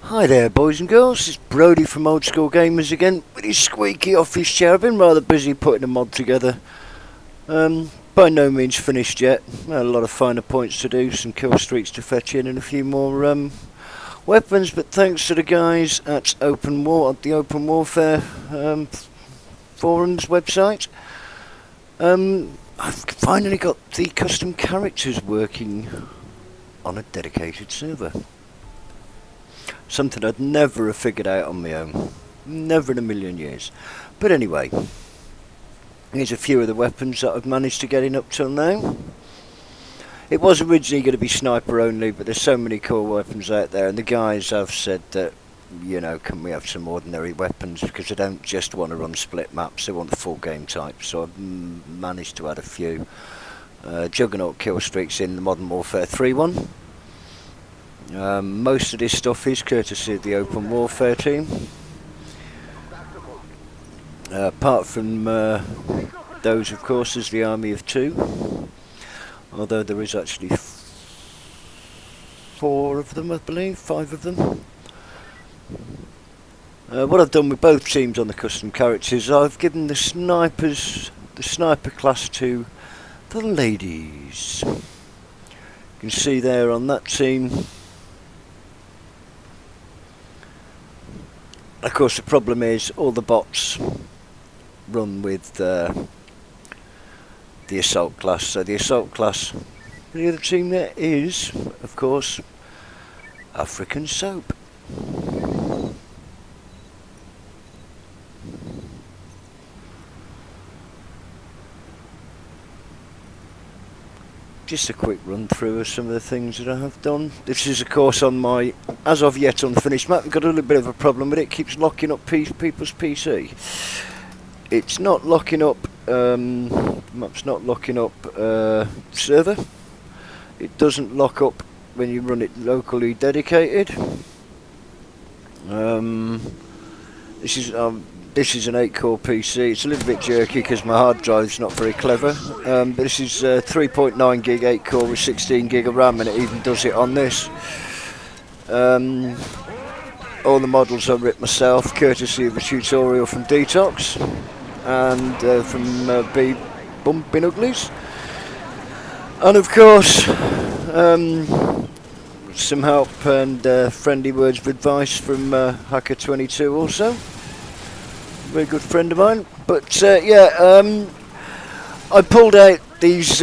Hi there, boys and girls. It's Brody from Old School Gamers again with his squeaky office chair. I've been rather busy putting a mod together. By no means finished yet. A lot of finer points to do, some kill streaks to fetch in, and a few more weapons. But thanks to the guys at the Open Warfare forums website, I've finally got the custom characters working on a dedicated server. Something I'd never have figured out on my own. Never in a million years. But anyway, here's a few of the weapons that I've managed to get in up till now. It was originally going to be sniper only, but there's so many cool weapons out there, and the guys have said that, you know, can we have some ordinary weapons, because they don't just want to run split maps, they want the full game type. So I've managed to add a few Juggernaut kill streaks in the Modern Warfare 3 one. Most of this stuff is courtesy of the Open Warfare team. Apart from those, of course, is the Army of Two. Although there is actually 4 of them, I believe, 5 of them. What I've done with both teams on the custom characters, I've given the sniper class to the ladies. You can see there on that team. Of course, the problem is all the bots run with the assault class. So the assault class, the other team there is, of course, African Soap. Just a quick run through of some of the things that I have done. This is, of course, on my as of yet unfinished map. We've got a little bit of a problem with it. It keeps locking up people's PC. It's not locking up. Map's not locking up server. It doesn't lock up when you run it locally dedicated. This is an 8-core PC. It's a little bit jerky because my hard drive's not very clever. But this is 3.9 gig 8-core with 16 gig of RAM, and it even does it on this. All the models I ripped myself, courtesy of a tutorial from Detox and from Bumpin' Uglies. And of course, some help and friendly words of advice from Hacker22 also. Very good friend of mine. But I pulled out these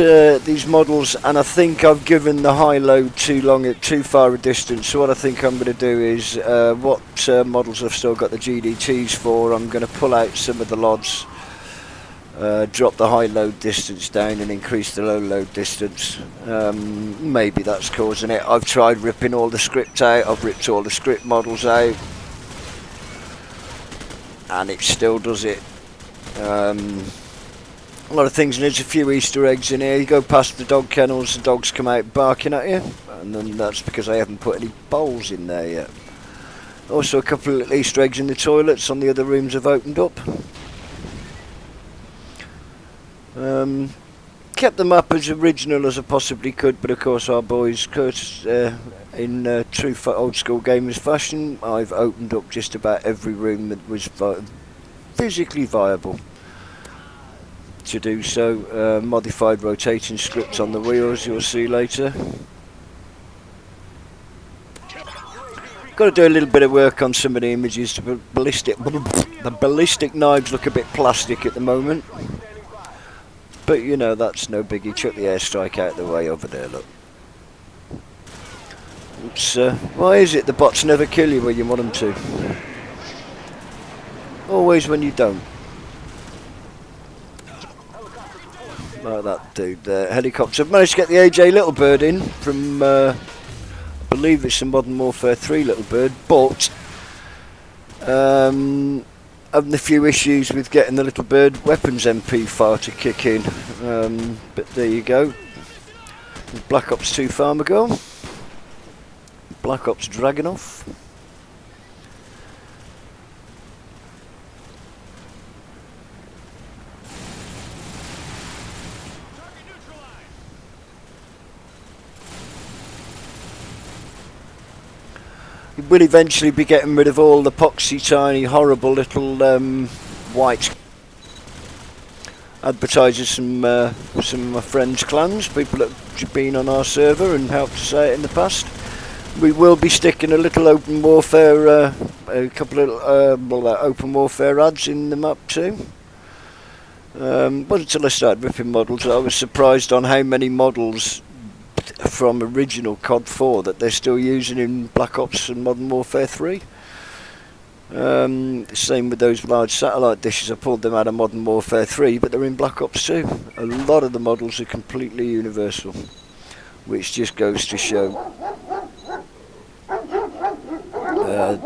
models, and I think I've given the high load too far a distance. So what I think I'm going to do is what models I've still got the GDTs for, I'm going to pull out some of the LODs, drop the high load distance down and increase the low load distance. Maybe that's causing it. I've tried ripping all the script out. I've ripped all the script models out, and it still does it. A lot of things, and there's a few Easter eggs in here. You go past the dog kennels, the dogs come out barking at you, and then that's because I haven't put any bowls in there yet. Also a couple of Easter eggs in the toilets on the other rooms have opened up. Kept the map as original as I possibly could, but of course our boys, Curtis, in true old school gamers fashion, I've opened up just about every room that was physically viable to do so. Modified rotating script on the wheels, you'll see later. Got to do a little bit of work on some of the images. The ballistic knives look a bit plastic at the moment, but you know, that's no biggie. Chuck the airstrike out of the way over there, look. It's, why is it the bots never kill you when you want them to? Always when you don't. Like that dude there. Helicopter. I've managed to get the AJ Little Bird in from, I believe it's a Modern Warfare 3 Little Bird, but having a few issues with getting the Little Bird weapons MP file to kick in. But there you go. Black Ops 2 Farmer Girl. Black Ops Dragunov. We'll eventually be getting rid of all the poxy, tiny, horrible little white advertisers. Some of my friends' clans, people that have been on our server and helped us out in the past. We will be sticking a little open warfare, a couple of open warfare ads in the map too. Wasn't until I started ripping models I was surprised on how many models from original COD 4 that they're still using in Black Ops and Modern Warfare 3. Same with those large satellite dishes. I pulled them out of Modern Warfare 3, but they're in Black Ops 2. A lot of the models are completely universal, which just goes to show.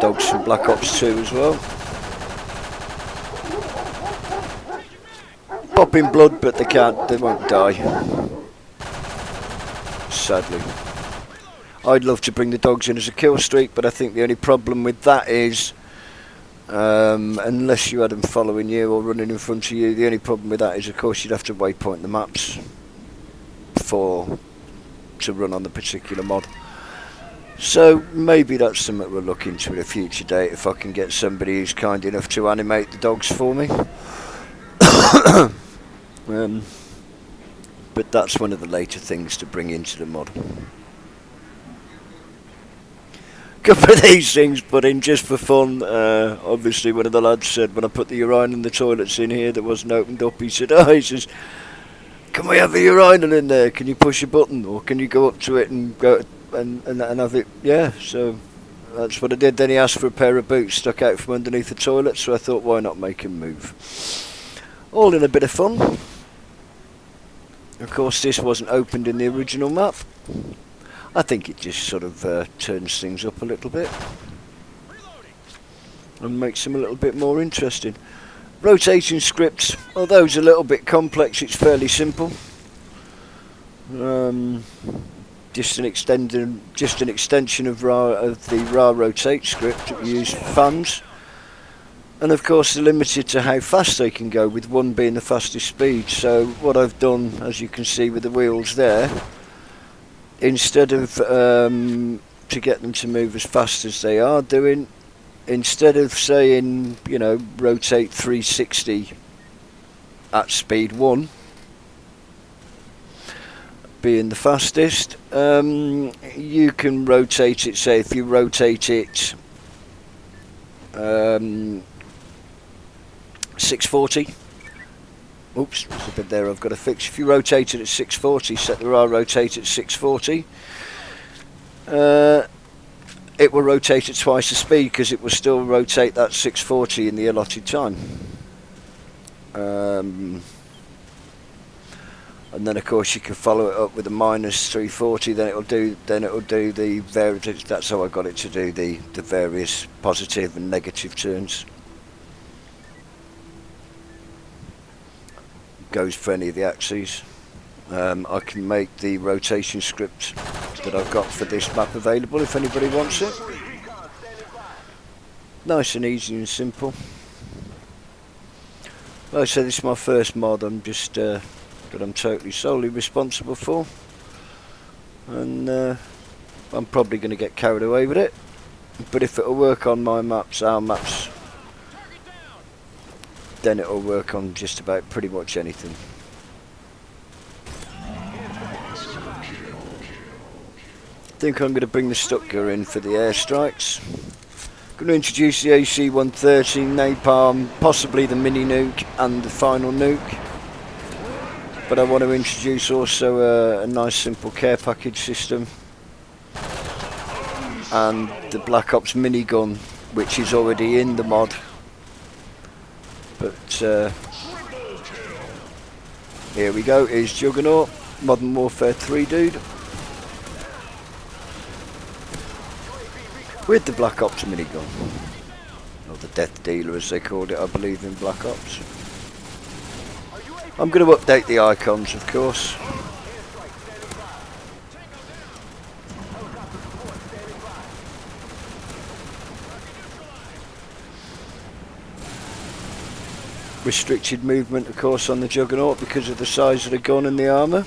Dogs from Black Ops 2 as well. Popping blood, but they won't die. Sadly. I'd love to bring the dogs in as a kill streak, but I think the only problem with that is, unless you had them following you or running in front of you, the only problem with that is, of course, you'd have to waypoint the maps to run on the particular mod. So maybe that's something we'll look into at a future date if I can get somebody who's kind enough to animate the dogs for me. But that's one of the later things to bring into the mod. Couple of these things put in just for fun. Obviously one of the lads said when I put the urinal and the toilets in here that wasn't opened up, he said, he says, can we have a urinal in there? Can you push a button or can you go up to it and go and have it? Yeah, so that's what I did. Then he asked for a pair of boots stuck out from underneath the toilet, so I thought why not make him move. All in a bit of fun. Of course this wasn't opened in the original map. I think it just sort of turns things up a little bit and makes them a little bit more interesting. Rotating scripts, although it's a little bit complex, it's fairly simple. Just an extension of the RA rotate script that we use for fans. And of course they're limited to how fast they can go, with 1 being the fastest speed. So what I've done, as you can see with the wheels there, instead of to get them to move as fast as they are doing, instead of saying, you know, rotate 360 at speed 1 being the fastest, you can rotate it. Say if you rotate it 640. Oops, there's a bit there I've got to fix. If you rotate it at 640, set the RA rotate at 640, it will rotate at twice the speed because it will still rotate that 640 in the allotted time. And then of course you can follow it up with a minus 340. Then it'll do the various. That's how I got it to do the various positive and negative turns. Goes for any of the axes. I can make the rotation script that I've got for this map available if anybody wants it. Nice and easy and simple. Like I said, this is my first mod. I'm just that I'm totally solely responsible for, and I'm probably going to get carried away with it. But if it'll work on my maps, our maps, then it'll work on just about pretty much anything. I think I'm going to bring the Stuttgart in for the airstrikes. Going to introduce the AC-130, Napalm, possibly the mini nuke and the final nuke. But I want to introduce also a nice simple care package system and the Black Ops minigun, which is already in the mod. But here we go, here's Juggernaut, Modern Warfare 3 dude, with the Black Ops minigun, or the Death Dealer as they called it, I believe, in Black Ops. I'm going to update the icons, of course. Restricted movement, of course, on the Juggernaut because of the size of the gun and the armour.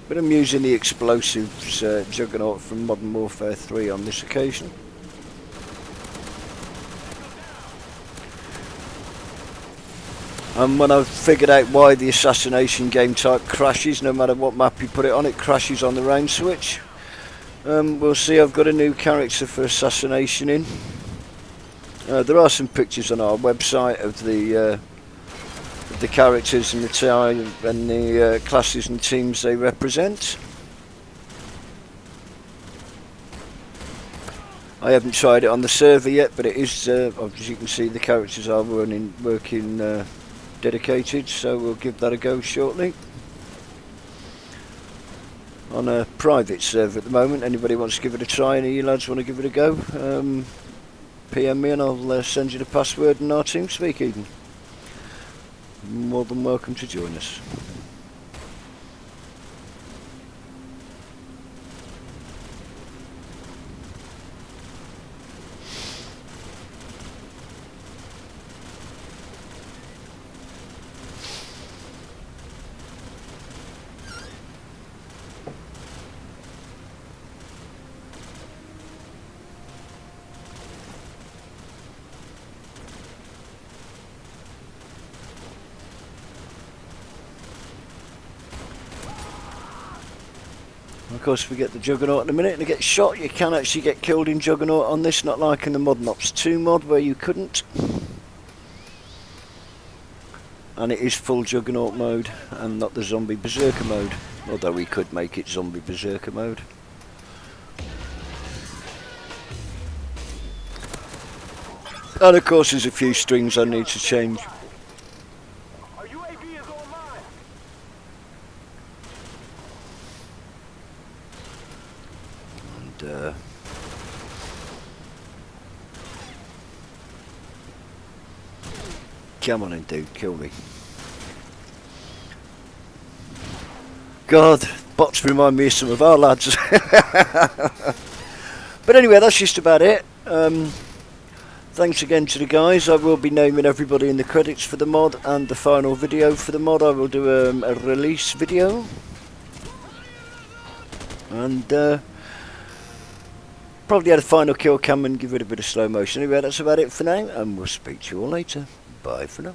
But I'm using the explosives Juggernaut from Modern Warfare 3 on this occasion. And when I've figured out why the assassination game type crashes, no matter what map you put it on, it crashes on the round switch. We'll see. I've got a new character for assassination in. There are some pictures on our website of the characters and the time and the classes and teams they represent. I haven't tried it on the server yet, but it is, as you can see, the characters are working dedicated, so we'll give that a go shortly. On a private server at the moment. Anybody wants to give it a try, any of you lads want to give it a go, PM me and I'll send you the password and our team speak Eden. More than welcome to join us. Of course, if we get the Juggernaut in a minute and get shot, you can actually get killed in Juggernaut on this, not like in the Modern Ops 2 mod where you couldn't. And it is full Juggernaut mode and not the Zombie Berserker mode, although we could make it Zombie Berserker mode. And of course there's a few strings I need to change. Come on in, dude, kill me. God, bots remind me of some of our lads. But anyway, that's just about it. Thanks again to the guys. I will be naming everybody in the credits for the mod and the final video for the mod. I will do a release video. And probably add a final kill cam and give it a bit of slow motion. Anyway, that's about it for now, and we'll speak to you all later. Bye for now.